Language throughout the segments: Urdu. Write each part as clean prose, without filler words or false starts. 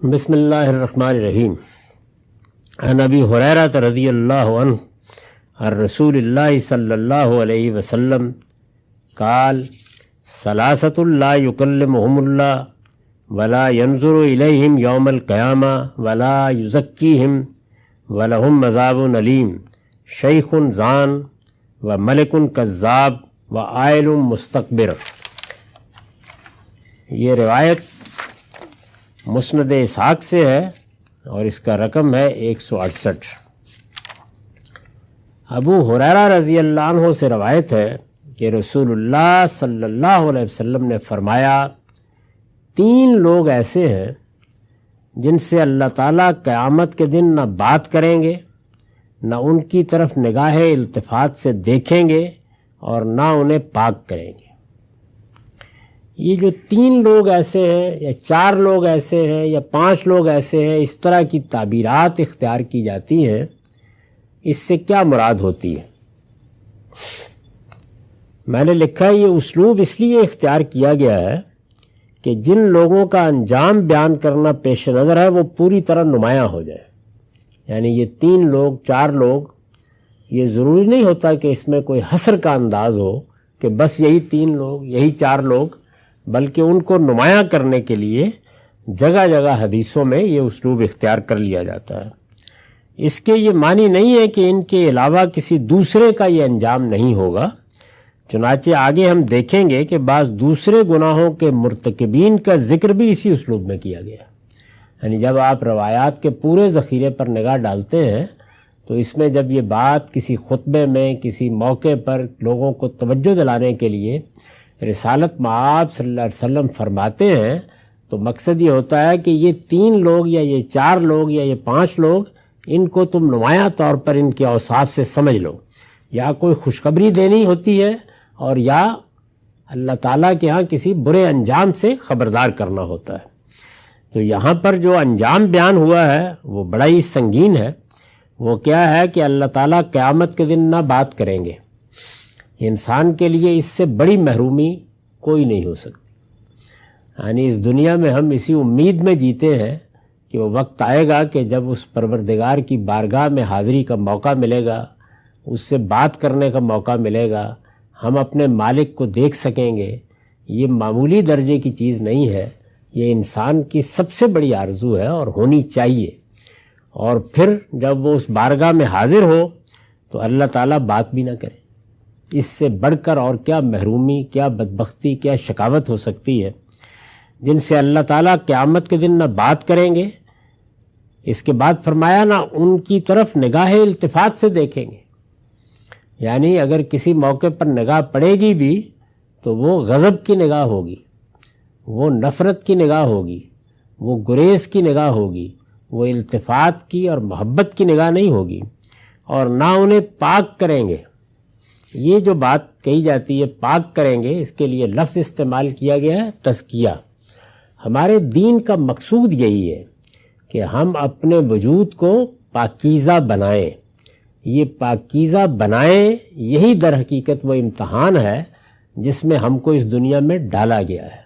بسم اللہ الرحمن الرحیم۔ عن ابی ہریرہ رضی اللہ عنہ عن رسول اللہ صلی اللہ علیہ وسلم قال ثلاثۃ لا یکلمہم اللہ ولا ینظر الیہم یوم القیامہ ولا یزکیہم ولہم عذاب علیم، شیخ زان و ملک کذاب و عائل مستکبر۔ یہ روایت مسند اسحاق سے ہے اور اس کا رقم ہے 168۔ ابو ہریرہ رضی اللہ عنہ سے روایت ہے کہ رسول اللہ صلی اللہ علیہ وسلم نے فرمایا، 3 لوگ ایسے ہیں جن سے اللہ تعالیٰ قیامت کے دن نہ بات کریں گے، نہ ان کی طرف نگاہ التفات سے دیکھیں گے اور نہ انہیں پاک کریں گے۔ یہ جو 3 لوگ ایسے ہیں یا 4 لوگ ایسے ہیں یا 5 لوگ ایسے ہیں، اس طرح کی تعبیرات اختیار کی جاتی ہیں، اس سے کیا مراد ہوتی ہے؟ میں نے لکھا ہے یہ اسلوب اس لیے اختیار کیا گیا ہے کہ جن لوگوں کا انجام بیان کرنا پیش نظر ہے وہ پوری طرح نمایاں ہو جائے۔ یعنی یہ 3 لوگ 4 لوگ، یہ ضروری نہیں ہوتا کہ اس میں کوئی حصر کا انداز ہو کہ بس یہی 3 لوگ یہی 4 لوگ، بلکہ ان کو نمایاں کرنے کے لیے جگہ جگہ حدیثوں میں یہ اسلوب اختیار کر لیا جاتا ہے۔ اس کے یہ معنی نہیں ہے کہ ان کے علاوہ کسی دوسرے کا یہ انجام نہیں ہوگا، چنانچہ آگے ہم دیکھیں گے کہ بعض دوسرے گناہوں کے مرتکبین کا ذکر بھی اسی اسلوب میں کیا گیا۔ یعنی جب آپ روایات کے پورے ذخیرے پر نگاہ ڈالتے ہیں تو اس میں جب یہ بات کسی خطبے میں کسی موقع پر لوگوں کو توجہ دلانے کے لیے رسالت مآب صلی اللہ علیہ وسلم فرماتے ہیں تو مقصد یہ ہوتا ہے کہ یہ 3 لوگ یا یہ 4 لوگ یا یہ 5 لوگ، ان کو تم نمایاں طور پر ان کے اوصاف سے سمجھ لو، یا کوئی خوشخبری دینی ہوتی ہے اور یا اللہ تعالیٰ کے ہاں کسی برے انجام سے خبردار کرنا ہوتا ہے۔ تو یہاں پر جو انجام بیان ہوا ہے وہ بڑا ہی سنگین ہے۔ وہ کیا ہے کہ اللہ تعالیٰ قیامت کے دن نہ بات کریں گے۔ انسان کے لیے اس سے بڑی محرومی کوئی نہیں ہو سکتی۔ یعنی اس دنیا میں ہم اسی امید میں جیتے ہیں کہ وہ وقت آئے گا کہ جب اس پروردگار کی بارگاہ میں حاضری کا موقع ملے گا، اس سے بات کرنے کا موقع ملے گا، ہم اپنے مالک کو دیکھ سکیں گے۔ یہ معمولی درجے کی چیز نہیں ہے، یہ انسان کی سب سے بڑی آرزو ہے اور ہونی چاہیے۔ اور پھر جب وہ اس بارگاہ میں حاضر ہو تو اللہ تعالیٰ بات بھی نہ کرے، اس سے بڑھ کر اور کیا محرومی، کیا بدبختی، کیا شقاوت ہو سکتی ہے؟ جن سے اللہ تعالیٰ قیامت کے دن نہ بات کریں گے، اس کے بعد فرمایا نہ ان کی طرف نگاہ التفات سے دیکھیں گے۔ یعنی اگر کسی موقع پر نگاہ پڑے گی بھی تو وہ غضب کی نگاہ ہوگی، وہ نفرت کی نگاہ ہوگی، وہ گریز کی نگاہ ہوگی، وہ التفات کی اور محبت کی نگاہ نہیں ہوگی، اور نہ انہیں پاک کریں گے۔ یہ جو بات کہی جاتی ہے پاک کریں گے، اس کے لیے لفظ استعمال کیا گیا ہے تزکیہ۔ ہمارے دین کا مقصود یہی ہے کہ ہم اپنے وجود کو پاکیزہ بنائیں۔ یہ پاکیزہ بنائیں، یہی در حقیقت وہ امتحان ہے جس میں ہم کو اس دنیا میں ڈالا گیا ہے۔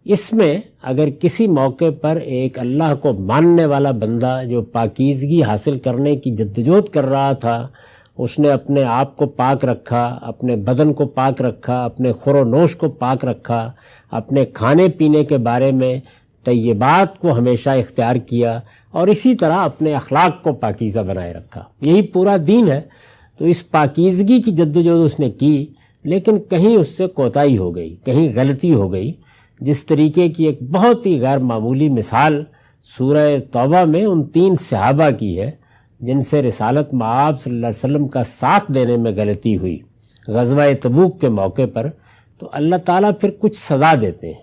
اس میں اگر کسی موقع پر ایک اللہ کو ماننے والا بندہ جو پاکیزگی حاصل کرنے کی جدوجہد کر رہا تھا، اس نے اپنے آپ کو پاک رکھا، اپنے بدن کو پاک رکھا، اپنے خور و نوش کو پاک رکھا، اپنے کھانے پینے کے بارے میں طیبات کو ہمیشہ اختیار کیا، اور اسی طرح اپنے اخلاق کو پاکیزہ بنائے رکھا۔ یہی پورا دین ہے۔ تو اس پاکیزگی کی جدوجہد اس نے کی، لیکن کہیں اس سے کوتاہی ہو گئی، کہیں غلطی ہو گئی۔ جس طریقے کی ایک بہت ہی غیر معمولی مثال سورہ توبہ میں ان 3 صحابہ کی ہے جن سے رسالت مآب صلی اللہ علیہ وسلم کا ساتھ دینے میں غلطی ہوئی غزوہ تبوک کے موقع پر۔ تو اللہ تعالیٰ پھر کچھ سزا دیتے ہیں۔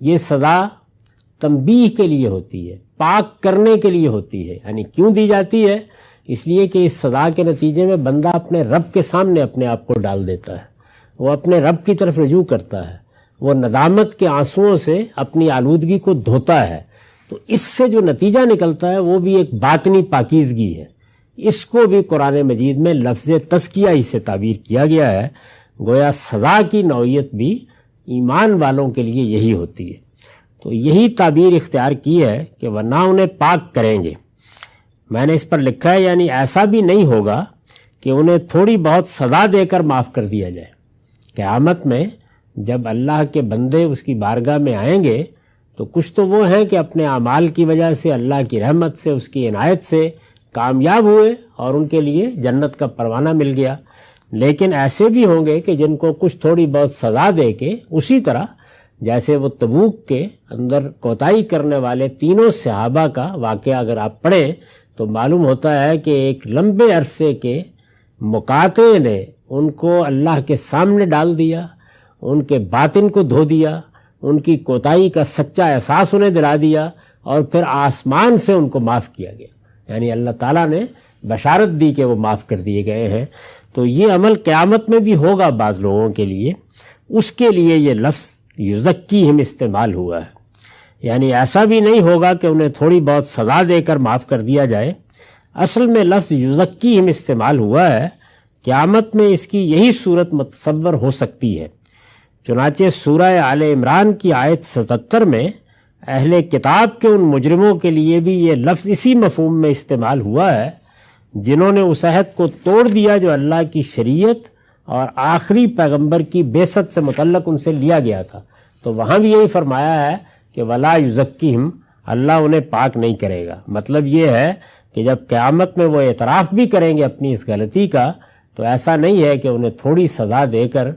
یہ سزا تنبیہ کے لیے ہوتی ہے، پاک کرنے کے لیے ہوتی ہے۔ یعنی کیوں دی جاتی ہے؟ اس لیے کہ اس سزا کے نتیجے میں بندہ اپنے رب کے سامنے اپنے آپ کو ڈال دیتا ہے، وہ اپنے رب کی طرف رجوع کرتا ہے، وہ ندامت کے آنسوؤں سے اپنی آلودگی کو دھوتا ہے۔ تو اس سے جو نتیجہ نکلتا ہے وہ بھی ایک باطنی پاکیزگی ہے۔ اس کو بھی قرآن مجید میں لفظ تزکیہ ہی سے تعبیر کیا گیا ہے۔ گویا سزا کی نوعیت بھی ایمان والوں کے لیے یہی ہوتی ہے۔ تو یہی تعبیر اختیار کی ہے کہ وہ نہ انہیں پاک کریں گے. میں نے اس پر لکھا ہے یعنی ایسا بھی نہیں ہوگا کہ انہیں تھوڑی بہت سزا دے کر معاف کر دیا جائے. قیامت میں جب اللہ کے بندے اس کی بارگاہ میں آئیں گے تو کچھ تو وہ ہیں کہ اپنے اعمال کی وجہ سے اللہ کی رحمت سے اس کی عنایت سے کامیاب ہوئے اور ان کے لیے جنت کا پروانہ مل گیا. لیکن ایسے بھی ہوں گے کہ جن کو کچھ تھوڑی بہت سزا دے کے اسی طرح جیسے وہ تبوک کے اندر کوتاہی کرنے والے تینوں صحابہ کا واقعہ اگر آپ پڑھیں تو معلوم ہوتا ہے کہ ایک لمبے عرصے کے مقاطعے نے ان کو اللہ کے سامنے ڈال دیا، ان کے باطن کو دھو دیا، ان کی کوتاہی کا سچا احساس انہیں دلا دیا اور پھر آسمان سے ان کو معاف کیا گیا. یعنی اللہ تعالیٰ نے بشارت دی کہ وہ معاف کر دیے گئے ہیں. تو یہ عمل قیامت میں بھی ہوگا بعض لوگوں کے لیے. اس کے لیے یہ لفظ یزکیہم استعمال ہوا ہے. یعنی ایسا بھی نہیں ہوگا کہ انہیں تھوڑی بہت سزا دے کر معاف کر دیا جائے. اصل میں لفظ یزکیہم استعمال ہوا ہے. قیامت میں اس کی یہی صورت متصور ہو سکتی ہے. چنانچہ سورہ آل عمران کی آیت 77 میں اہل کتاب کے ان مجرموں کے لیے بھی یہ لفظ اسی مفہوم میں استعمال ہوا ہے جنہوں نے اس عہد کو توڑ دیا جو اللہ کی شریعت اور آخری پیغمبر کی بعثت سے متعلق ان سے لیا گیا تھا. تو وہاں بھی یہی فرمایا ہے کہ ولا یزکیہم، اللہ انہیں پاک نہیں کرے گا. مطلب یہ ہے کہ جب قیامت میں وہ اعتراف بھی کریں گے اپنی اس غلطی کا تو ایسا نہیں ہے کہ انہیں تھوڑی سزا دے کر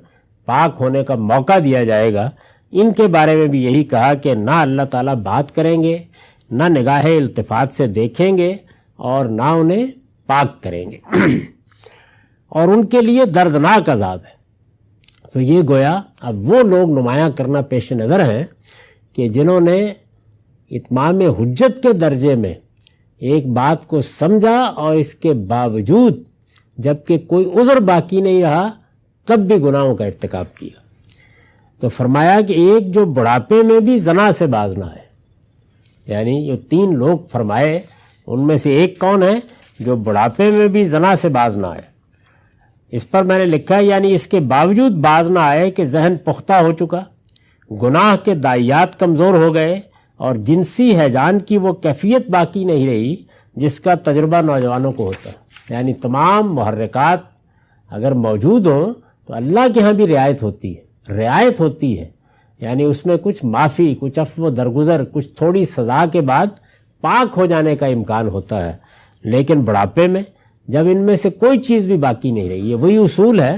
پاک ہونے کا موقع دیا جائے گا. ان کے بارے میں بھی یہی کہا کہ نہ اللہ تعالیٰ بات کریں گے، نہ نگاہ التفات سے دیکھیں گے اور نہ انہیں پاک کریں گے اور ان کے لیے دردناک عذاب ہے. تو یہ گویا اب وہ لوگ نمایاں کرنا پیش نظر ہیں کہ جنہوں نے اتمام حجت کے درجے میں ایک بات کو سمجھا اور اس کے باوجود جب کہ کوئی عذر باقی نہیں رہا تب بھی گناہوں کا ارتکاب کیا. تو فرمایا کہ ایک جو بڑھاپے میں بھی زنا سے باز نہ ہے. یعنی جو 3 لوگ فرمائے ان میں سے ایک کون ہے جو بڑھاپے میں بھی زنا سے باز نہ آئے. اس پر میں نے لکھا ہے یعنی اس کے باوجود باز نہ آئے کہ ذہن پختہ ہو چکا، گناہ کے داعیات کمزور ہو گئے اور جنسی ہیجان کی وہ کیفیت باقی نہیں رہی جس کا تجربہ نوجوانوں کو ہوتا ہے. یعنی تمام محرکات اگر موجود ہوں تو اللہ کے ہاں بھی رعایت ہوتی ہے. یعنی اس میں کچھ معافی، کچھ عفو درگزر، کچھ تھوڑی سزا کے بعد پاک ہو جانے کا امکان ہوتا ہے. لیکن بڑھاپے میں جب ان میں سے کوئی چیز بھی باقی نہیں رہی، یہ وہی اصول ہے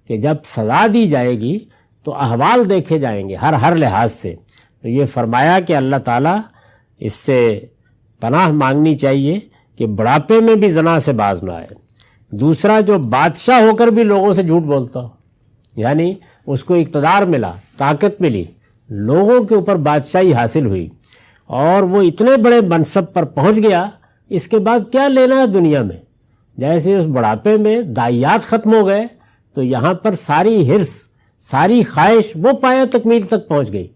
کہ جب سزا دی جائے گی تو احوال دیکھے جائیں گے ہر لحاظ سے. تو یہ فرمایا کہ اللہ تعالیٰ اس سے پناہ مانگنی چاہیے کہ بڑھاپے میں بھی زنا سے باز نہ آئے. دوسرا، جو بادشاہ ہو کر بھی لوگوں سے جھوٹ بولتا ہو، یعنی اس کو اقتدار ملا، طاقت ملی، لوگوں کے اوپر بادشاہی حاصل ہوئی اور وہ اتنے بڑے منصب پر پہنچ گیا، اس کے بعد کیا لینا ہے دنیا میں. جیسے اس بڑھاپے میں داعیات ختم ہو گئے تو یہاں پر ساری حرص، ساری خواہش وہ پایا تکمیل تک پہنچ گئی،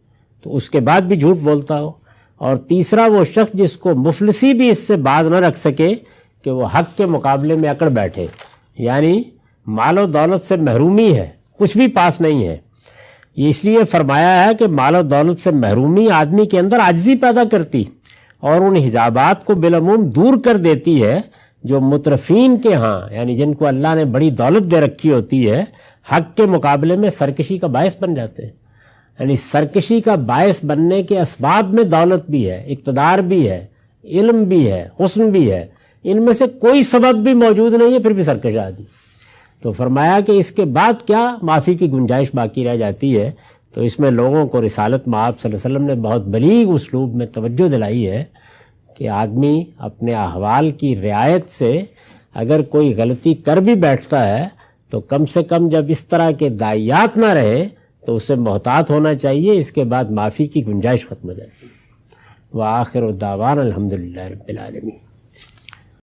تو اس کے بعد بھی جھوٹ بولتا ہو. اور تیسرا، وہ شخص جس کو مفلسی بھی اس سے باز نہ رکھ سکے کہ وہ حق کے مقابلے میں اکڑ بیٹھے. یعنی مال و دولت سے محرومی ہے، کچھ بھی پاس نہیں ہے. یہ اس لیے فرمایا ہے کہ مال و دولت سے محرومی آدمی کے اندر عاجزی پیدا کرتی اور ان حجابات کو بالعموم دور کر دیتی ہے جو مترفین کے ہاں، یعنی جن کو اللہ نے بڑی دولت دے رکھی ہوتی ہے، حق کے مقابلے میں سرکشی کا باعث بن جاتے ہیں. یعنی سرکشی کا باعث بننے کے اسباب میں دولت بھی ہے، اقتدار بھی ہے، علم بھی ہے، حسن بھی ہے. ان میں سے کوئی سبب بھی موجود نہیں ہے پھر بھی سرکش آدمی. تو فرمایا کہ اس کے بعد کیا معافی کی گنجائش باقی رہ جاتی ہے. تو اس میں لوگوں کو رسالت مآب صلی اللہ علیہ وسلم نے بہت بلیغ اسلوب میں توجہ دلائی ہے کہ آدمی اپنے احوال کی رعایت سے اگر کوئی غلطی کر بھی بیٹھتا ہے تو کم سے کم جب اس طرح کے داعیات نہ رہے تو اسے محتاط ہونا چاہیے. اس کے بعد معافی کی گنجائش ختم ہو جاتی ہے. وآخر دعوانا الحمدللہ رب العالمین.